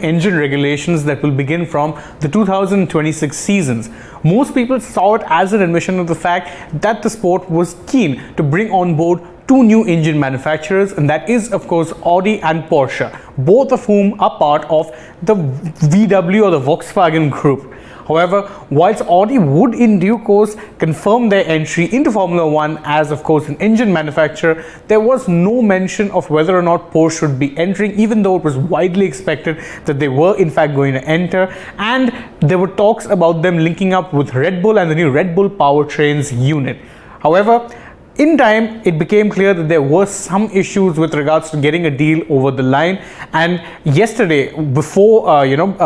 engine regulations that will begin from the 2026 seasons. Most people saw it as an admission of the fact that the sport was keen to bring on board two new engine manufacturers, and that is of course Audi and Porsche, both of whom are part of the VW or the Volkswagen group. However, whilst Audi would in due course confirm their entry into Formula 1 as of course an engine manufacturer, there was no mention of whether or not Porsche should be entering, even though it was widely expected that they were in fact going to enter, and there were talks about them linking up with Red Bull and the new Red Bull powertrains unit. However, in time, it became clear that there were some issues with regards to getting a deal over the line, and yesterday, before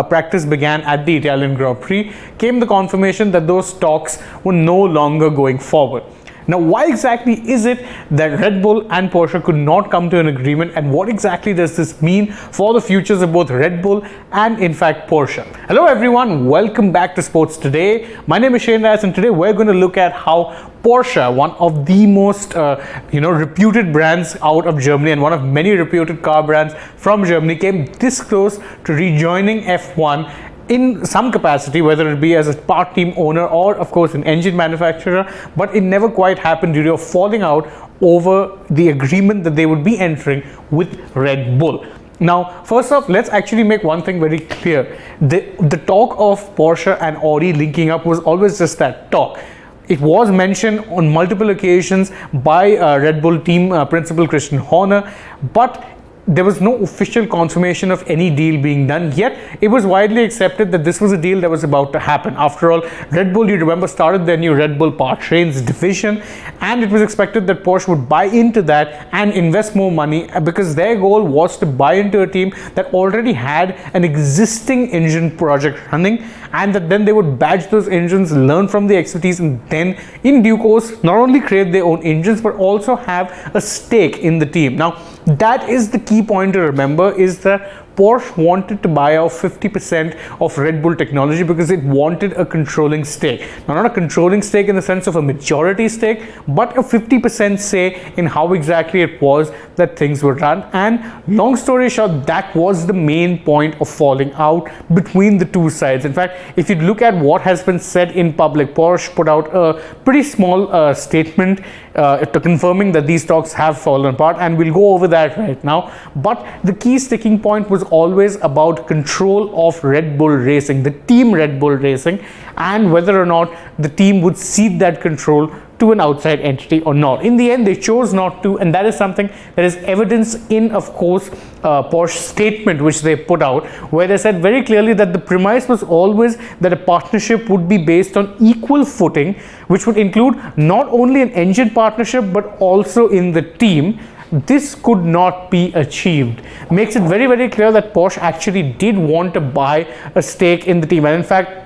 practice began at the Italian Grand Prix, came the confirmation that those talks were no longer going forward. Now, why exactly is it that Red Bull and Porsche could not come to an agreement, and what exactly does this mean for the futures of both Red Bull and in fact Porsche? Hello everyone, welcome back to Sports Today. My name is Shane Reyes, and today we're going to look at how Porsche, one of the most reputed brands out of Germany and one of many reputed car brands from Germany, came this close to rejoining F1 in some capacity, whether it be as a part team owner or of course an engine manufacturer, but it never quite happened due to a falling out over the agreement that they would be entering with Red Bull. Now, first off, let's actually make one thing very clear. The talk of Porsche and Audi linking up was always just that talk. It was mentioned on multiple occasions by Red Bull team principal Christian Horner, but there was no official confirmation of any deal being done, yet it was widely accepted that this was a deal that was about to happen. After all, Red Bull, you remember, started their new Red Bull powertrains division, and it was expected that Porsche would buy into that and invest more money, because their goal was to buy into a team that already had an existing engine project running, and that then they would badge those engines, learn from the expertise, and then in due course not only create their own engines but also have a stake in the team. Now, that is the key point to remember, is that Porsche wanted to buy out 50% of Red Bull technology because it wanted a controlling stake. Now, not a controlling stake in the sense of a majority stake, but a 50% say in how exactly it was that things were run. And long story short, that was the main point of falling out between the two sides. In fact, if you look at what has been said in public, Porsche put out a pretty small statement to confirming that these talks have fallen apart, and we'll go over that right now. But the key sticking point was always about control of Red Bull Racing, the team Red Bull Racing, and whether or not the team would cede that control to an outside entity or not. In the end, they chose not to, and that is something that is evidenced in, of course, Porsche's statement which they put out, where they said very clearly that the premise was always that a partnership would be based on equal footing, which would include not only an engine partnership but also in the team. This could not be achieved. Makes it very, very clear that Porsche actually did want to buy a stake in the team. And in fact,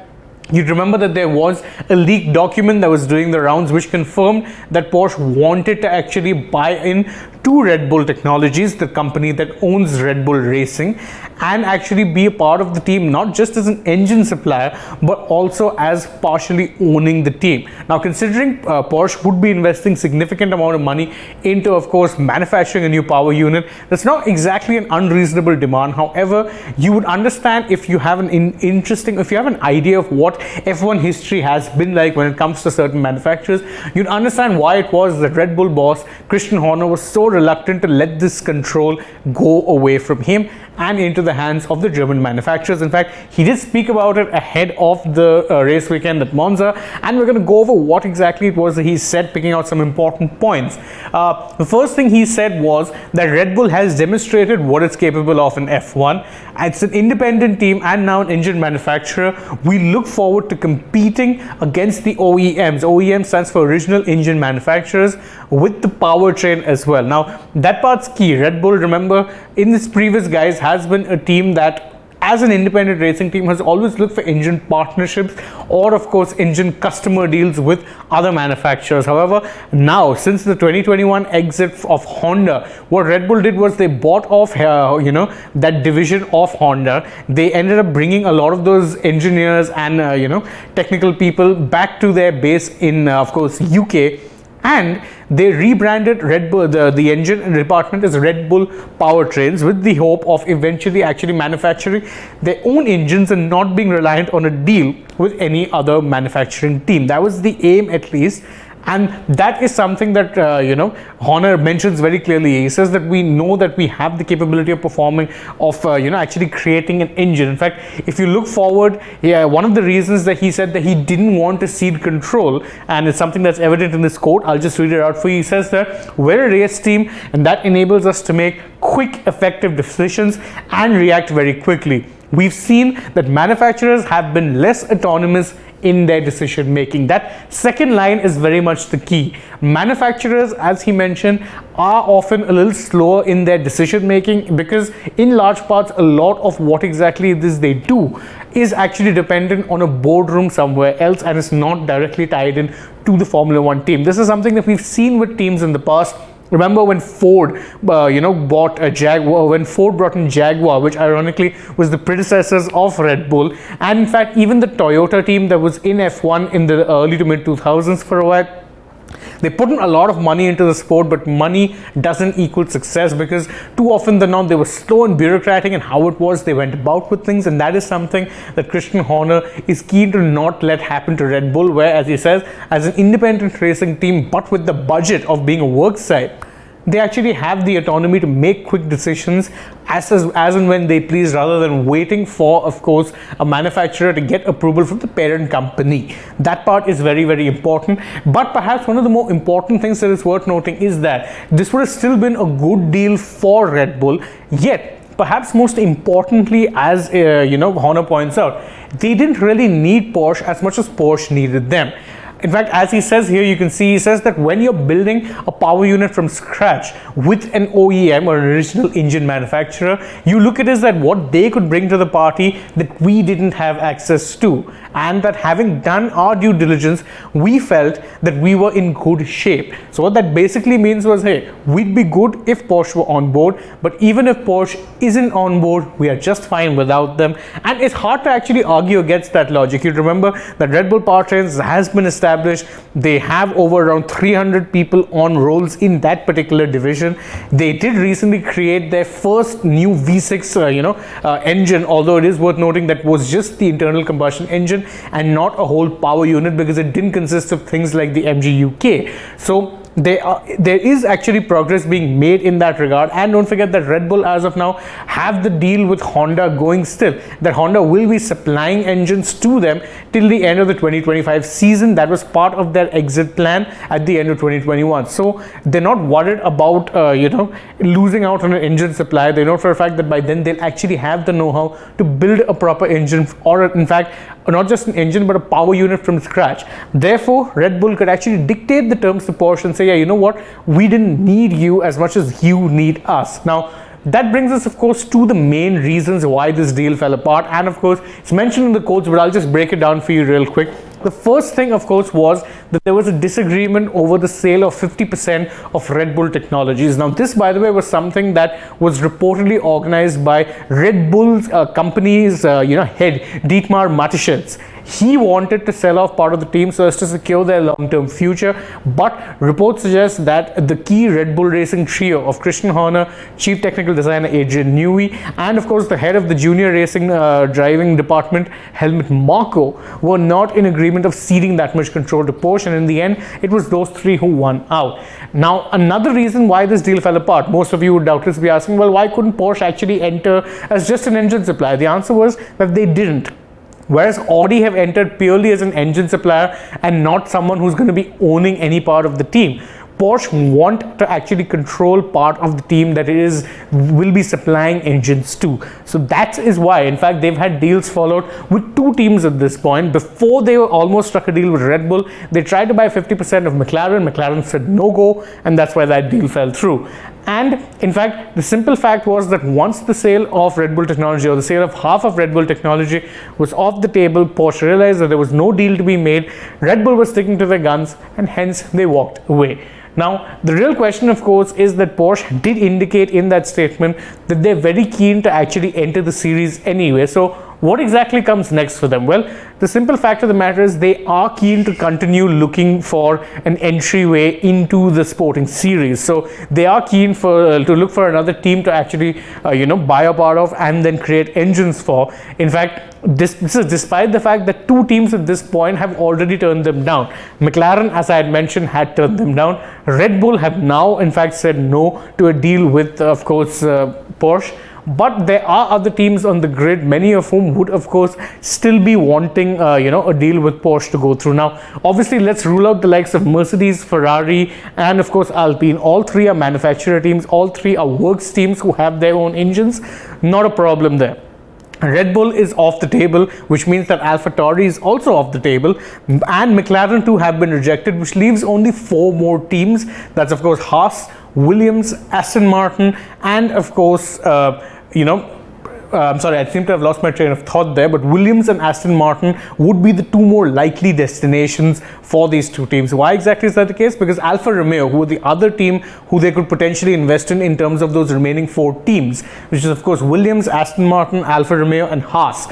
you'd remember that there was a leaked document that was doing the rounds which confirmed that Porsche wanted to actually buy in to Red Bull Technologies, the company that owns Red Bull Racing, and actually be a part of the team, not just as an engine supplier but also as partially owning the team. Now, considering Porsche would be investing significant amount of money into, of course, manufacturing a new power unit, that's not exactly an unreasonable demand. However, you would understand if you have an if you have an idea of what F1 history has been like when it comes to certain manufacturers, you'd understand why it was that Red Bull boss Christian Horner was so reluctant to let this control go away from him and into the hands of the German manufacturers. In fact, he did speak about it ahead of the race weekend at Monza, and we're going to go over what exactly it was that he said, picking out some important points. The first thing he said was that Red Bull has demonstrated what it's capable of in F1. It's an independent team and now an engine manufacturer. We look forward to competing against the OEMs. OEM stands for original engine manufacturers, with the powertrain as well. Now, that part's key. Red Bull, remember, in this previous guys, has been a team that, as an independent racing team, has always looked for engine partnerships or, of course, engine customer deals with other manufacturers. However, now, since the 2021 exit of Honda, what Red Bull did was they bought off that division of Honda. They ended up bringing a lot of those engineers and technical people back to their base in of course UK, And they rebranded Red Bull, the engine department, as Red Bull Powertrains, with the hope of eventually actually manufacturing their own engines and not being reliant on a deal with any other manufacturing team. That was the aim, at least. And that is something that Honor mentions very clearly. He says that we know that we have the capability of performing, of actually creating an engine. In fact, if you look forward, one of the reasons that he said that he didn't want to cede control, and it's something that's evident in this quote, I'll just read it out for you. He says that we're a race team, and that enables us to make quick, effective decisions and react very quickly. We've seen that manufacturers have been less autonomous in their decision making. That second line is very much the key. Manufacturers, as he mentioned, are often a little slower in their decision making because in large parts a lot of what exactly it is they do is actually dependent on a boardroom somewhere else and is not directly tied in to the Formula One team. This is something that we've seen with teams in the past. Remember when Ford, bought a Jaguar, when Ford brought in Jaguar, which ironically was the predecessors of Red Bull, and in fact even the Toyota team that was in F1 in the early to mid 2000s for a while. They put in a lot of money into the sport, but money doesn't equal success because too often than not they were slow and bureaucratic in how it was they went about with things, and that is something that Christian Horner is keen to not let happen to Red Bull, where, as he says, as an independent racing team but with the budget of being a work site, they actually have the autonomy to make quick decisions as and when they please, rather than waiting for, of course, a manufacturer to get approval from the parent company. That part is very, very important. But perhaps one of the more important things that is worth noting is that this would have still been a good deal for Red Bull, yet perhaps most importantly, as Horner points out, they didn't really need Porsche as much as Porsche needed them. In fact, as he says here, you can see he says that when you're building a power unit from scratch with an OEM or an original engine manufacturer, you look at is that what they could bring to the party that we didn't have access to, and that having done our due diligence, we felt that we were in good shape. So what that basically means was, hey, we'd be good if Porsche were on board, but even if Porsche isn't on board, we are just fine without them. And it's hard to actually argue against that logic. You remember that Red Bull Powertrains has been established. They have over around 300 people on roles in that particular division. They did recently create their first new V6 engine, although it is worth noting that was just the internal combustion engine and not a whole power unit because it didn't consist of things like the MG UK. So there is actually progress being made in that regard. And don't forget that Red Bull as of now have the deal with Honda going still, that Honda will be supplying engines to them till the end of the 2025 season. That was part of their exit plan at the end of 2021. So they're not worried about losing out on an engine supply. They know for a fact that by then they'll actually have the know-how to build a proper engine, or in fact not just an engine but a power unit from scratch. Therefore Red Bull could actually dictate the terms to Porsche and say, yeah, you know what, we didn't need you as much as you need us. Now that brings us, of course, to the main reasons why this deal fell apart, and of course it's mentioned in the quotes, but I'll just break it down for you real quick. The first thing, of course, was that there was a disagreement over the sale of 50% of Red Bull Technologies. Now this, by the way, was something that was reportedly organized by Red Bull's company's head, Dietmar Mateschitz. He wanted to sell off part of the team so as to secure their long-term future, but reports suggest that the key Red Bull racing trio of Christian Horner, Chief Technical Designer Adrian Newey, and of course the head of the junior racing driving department, Helmut Marko, were not in agreement of ceding that much control to Porsche, and in the end it was those three who won out. Now another reason why this deal fell apart, most of you would doubtless be asking, well, why couldn't Porsche actually enter as just an engine supplier? The answer was that they didn't. Whereas Audi have entered purely as an engine supplier and not someone who's going to be owning any part of the team. Porsche want to actually control part of the team that will be supplying engines to. So that is why, in fact, they've had deals followed with two teams at this point. Before they almost struck a deal with Red Bull, they tried to buy 50% of McLaren. McLaren said no go, and that's why that deal fell through. And in fact, the simple fact was that once the sale of Red Bull Technology, or the sale of half of Red Bull Technology, was off the table, Porsche realized that there was no deal to be made. Red Bull was sticking to their guns, and hence they walked away. Now, the real question, of course, is that Porsche did indicate in that statement that they're very keen to actually enter the series anyway. So what exactly comes next for them? Well, the simple fact of the matter is they are keen to continue looking for an entryway into the sporting series. So they are keen to look for another team to actually buy a part of and then create engines for. In fact, this is despite the fact that two teams at this point have already turned them down. McLaren, as I had mentioned, had turned them down. Red Bull have now in fact said no to a deal with of course Porsche. But there are other teams on the grid, many of whom would of course still be wanting a deal with Porsche to go through. Now obviously let's rule out the likes of Mercedes, Ferrari and of course Alpine. All three are manufacturer teams, all three are works teams who have their own engines. Not a problem there. Red Bull is off the table, which means that AlphaTauri is also off the table, and McLaren too have been rejected, which leaves only 4 more teams. That's of course Haas, Williams, Aston Martin, and of course I'm sorry, I seem to have lost my train of thought there, but Williams and Aston Martin would be the 2 more likely destinations for these 2 teams. Why exactly is that the case? Because Alfa Romeo, who are the other team who they could potentially invest in terms of those remaining 4 teams, which is of course Williams, Aston Martin, Alfa Romeo and Haas.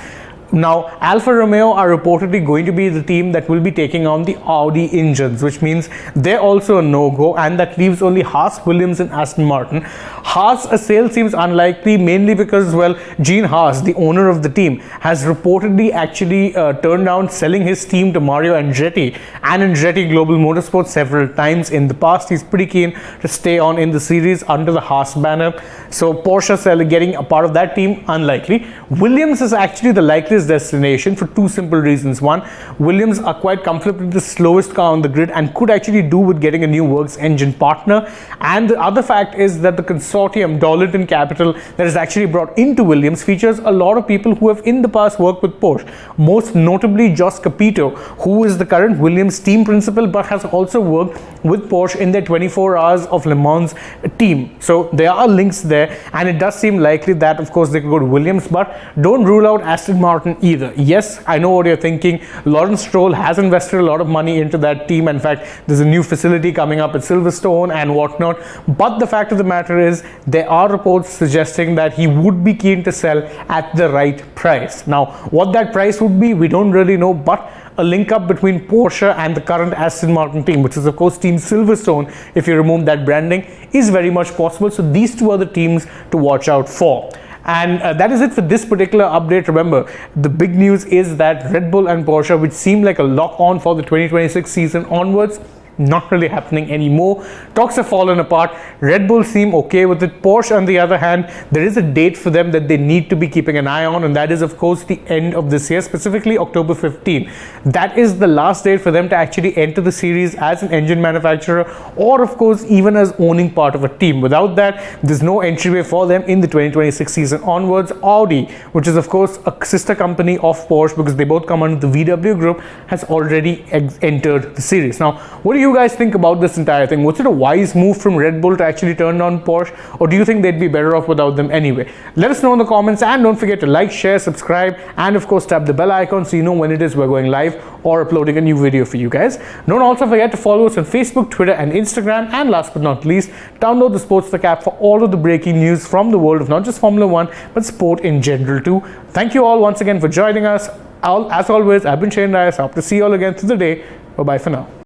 Now, Alfa Romeo are reportedly going to be the team that will be taking on the Audi engines, which means they're also a no-go, and that leaves only Haas, Williams and Aston Martin. Haas, a sale seems unlikely, mainly because, well, Gene Haas, the owner of the team, has reportedly actually turned down selling his team to Mario Andretti and Andretti Global Motorsports several times in the past. He's pretty keen to stay on in the series under the Haas banner. So Porsche getting a part of that team, unlikely. Williams is actually the likeliest destination for 2 simple reasons. One, Williams are quite comfortably the slowest car on the grid and could actually do with getting a new works engine partner. And the other fact is that the consortium, Darlington Capital, that is actually brought into Williams features a lot of people who have in the past worked with Porsche. Most notably Jos Capito, who is the current Williams team principal but has also worked with Porsche in their 24 Hours of Le Mans team. So there are links there, and it does seem likely that of course they could go to Williams, but don't rule out Aston Martin either. Yes, I know what you're thinking. Lawrence Stroll has invested a lot of money into that team. In fact, there's a new facility coming up at Silverstone and whatnot. But the fact of the matter is, there are reports suggesting that he would be keen to sell at the right price. Now, what that price would be, we don't really know, but a link up between Porsche and the current Aston Martin team, which is of course Team Silverstone, if you remove that branding, is very much possible. So these 2 are the teams to watch out for. And that is it for this particular update. Remember, the big news is that Red Bull and Porsche, which seem like a lock on for the 2026 season onwards, not really happening anymore. Talks have fallen apart. Red Bull seem okay with it. Porsche, on the other hand, there is a date for them that they need to be keeping an eye on, and that is of course the end of this year, specifically October 15. That is the last date for them to actually enter the series as an engine manufacturer, or of course even as owning part of a team. Without that, there's no entryway for them in the 2026 season onwards. Audi, which is of course a sister company of Porsche because they both come under the VW group, has already entered the series. Now, what do you guys think about this entire thing? Was it a wise move from Red Bull to actually turn down Porsche, or do you think they'd be better off without them anyway? Let us know in the comments, and don't forget to like, share, subscribe, and of course tap the bell icon so you know when it is we're going live or uploading a new video for you guys. Don't also forget to follow us on Facebook, Twitter and Instagram, and last but not least, download the Sports app for all of the breaking news from the world of not just Formula 1 but sport in general too. Thank you all once again for joining us. As always, I've been Shane Reyes. I hope to see you all again through the day. Bye bye for now.